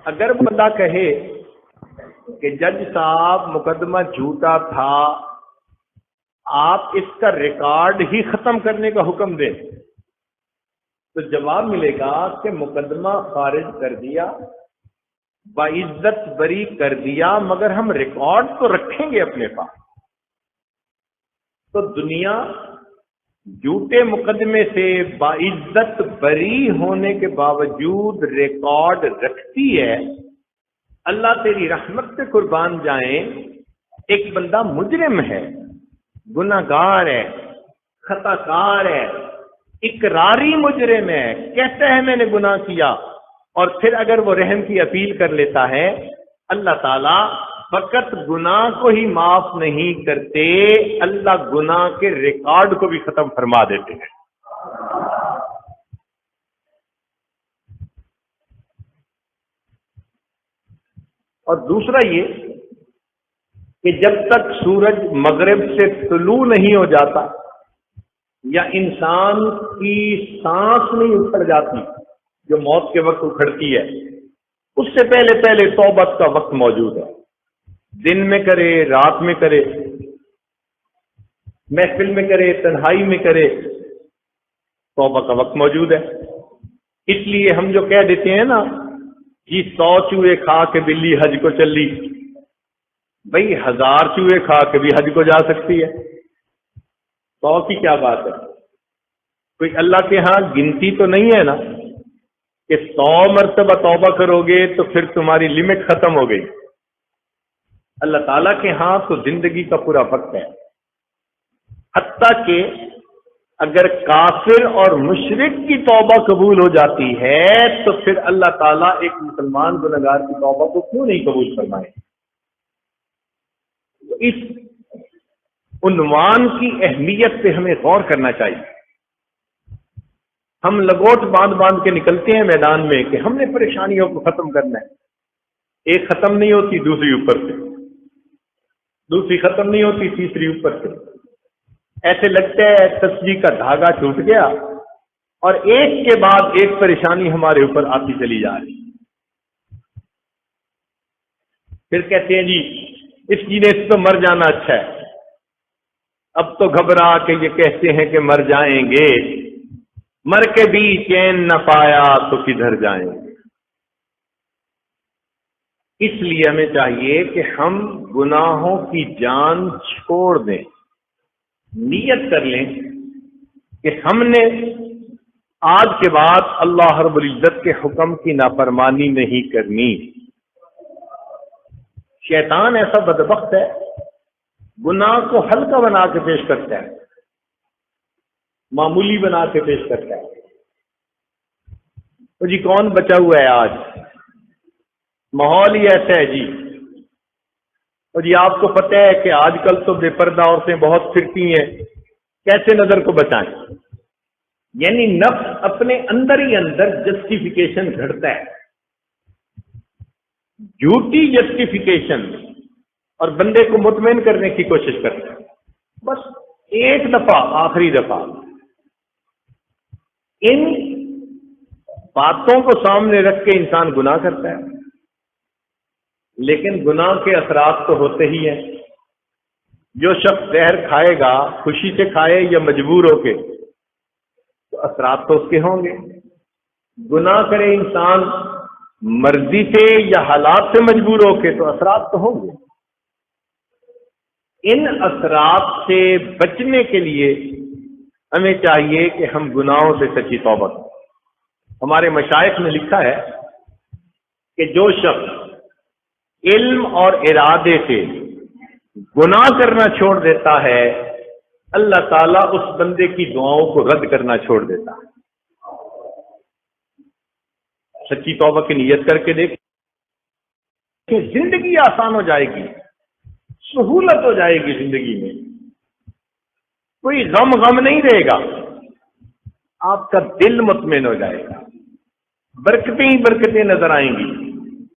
اگر بندہ کہے کہ جج صاحب مقدمہ جھوٹا تھا، آپ اس کا ریکارڈ ہی ختم کرنے کا حکم دیں، تو جواب ملے گا کہ مقدمہ خارج کر دیا، باعزت بری کر دیا، مگر ہم ریکارڈ تو رکھیں گے اپنے پاس۔ تو دنیا جھوٹے مقدمے سے باعزت بری ہونے کے باوجود ریکارڈ رکھتی ہے۔ اللہ تیری رحمت سے قربان جائیں، ایک بندہ مجرم ہے، گناہ گار ہے، خطا کار ہے، اقراری مجرم ہے، کہتا ہے میں نے گناہ کیا، اور پھر اگر وہ رحم کی اپیل کر لیتا ہے، اللہ تعالیٰ فقط گناہ کو ہی معاف نہیں کرتے، اللہ گناہ کے ریکارڈ کو بھی ختم فرما دیتے ہیں۔ اور دوسرا یہ کہ جب تک سورج مغرب سے طلوع نہیں ہو جاتا یا انسان کی سانس نہیں اکھڑ جاتی جو موت کے وقت اکھڑتی ہے، اس سے پہلے پہلے توبت کا وقت موجود ہے۔ دن میں کرے، رات میں کرے، محفل میں کرے، تنہائی میں کرے، توبہ کا وقت موجود ہے۔ اس لیے ہم جو کہہ دیتے ہیں نا جی 100 چوہے کھا کے بلی حج کو چلی، بھئی 1000 چوہے کھا کے بھی حج کو جا سکتی ہے، 100 کی کیا بات ہے؟ کوئی اللہ کے ہاں گنتی تو نہیں ہے نا کہ 100 مرتبہ توبہ کرو گے تو پھر تمہاری لمٹ ختم ہو گئی۔ اللہ تعالیٰ کے ہاں تو زندگی کا پورا وقت ہے، حتیٰ کہ اگر کافر اور مشرک کی توبہ قبول ہو جاتی ہے تو پھر اللہ تعالیٰ ایک مسلمان گنہگار کی توبہ کو کیوں نہیں قبول فرمائے؟ اس عنوان کی اہمیت پہ ہمیں غور کرنا چاہیے۔ ہم لگوٹ باندھ کے نکلتے ہیں میدان میں کہ ہم نے پریشانیوں کو ختم کرنا ہے، ایک ختم نہیں ہوتی دوسری اوپر سے، دوسری ختم نہیں ہوتی تیسری اوپر سے، ایسے لگتا ہے تصویر کا دھاگا ٹوٹ گیا اور ایک کے بعد ایک پریشانی ہمارے اوپر آتی چلی جا رہی۔ پھر کہتے ہیں جی اس جینے سے تو مر جانا اچھا ہے، اب تو گھبرا کے یہ کہتے ہیں کہ مر جائیں گے، مر کے بھی چین نہ پایا تو کدھر جائیں گے۔ اس لیے ہمیں چاہیے کہ ہم گناہوں کی جان چھوڑ دیں، نیت کر لیں کہ ہم نے آج کے بعد اللہ رب العزت کے حکم کی نافرمانی نہیں کرنی۔ شیطان ایسا بدبخت ہے، گناہ کو ہلکا بنا کے پیش کرتا ہے، معمولی بنا کے پیش کرتا ہے۔ تو جی کون بچا ہوا ہے آج؟ ماحول ہی ایسا ہے جی۔ اور جی آپ کو پتہ ہے کہ آج کل تو بے پردہ عورتیں بہت پھرتی ہیں، کیسے نظر کو بچائیں؟ یعنی نفس اپنے اندر ہی اندر جسٹیفیکیشن گھڑتا ہے، جھوٹی جسٹیفیکیشن، اور بندے کو مطمئن کرنے کی کوشش کرتا ہے۔ بس ایک دفعہ، آخری دفعہ ان باتوں کو سامنے رکھ کے انسان گناہ کرتا ہے، لیکن گناہ کے اثرات تو ہوتے ہی ہیں۔ جو شخص زہر کھائے گا، خوشی سے کھائے یا مجبور ہو کے، تو اثرات تو اس کے ہوں گے۔ گناہ کرے انسان مرضی سے یا حالات سے مجبور ہو کے، تو اثرات تو ہوں گے۔ ان اثرات سے بچنے کے لیے ہمیں چاہیے کہ ہم گناہوں سے سچی توبہ کریں۔ ہمارے مشائخ نے لکھا ہے کہ جو شخص علم اور ارادے سے گناہ کرنا چھوڑ دیتا ہے، اللہ تعالیٰ اس بندے کی دعاؤں کو رد کرنا چھوڑ دیتا ہے۔ سچی توبہ کی نیت کر کے دیکھ کہ زندگی آسان ہو جائے گی، سہولت ہو جائے گی، زندگی میں کوئی غم نہیں رہے گا، آپ کا دل مطمئن ہو جائے گا، برکتیں ہی برکتیں نظر آئیں گی۔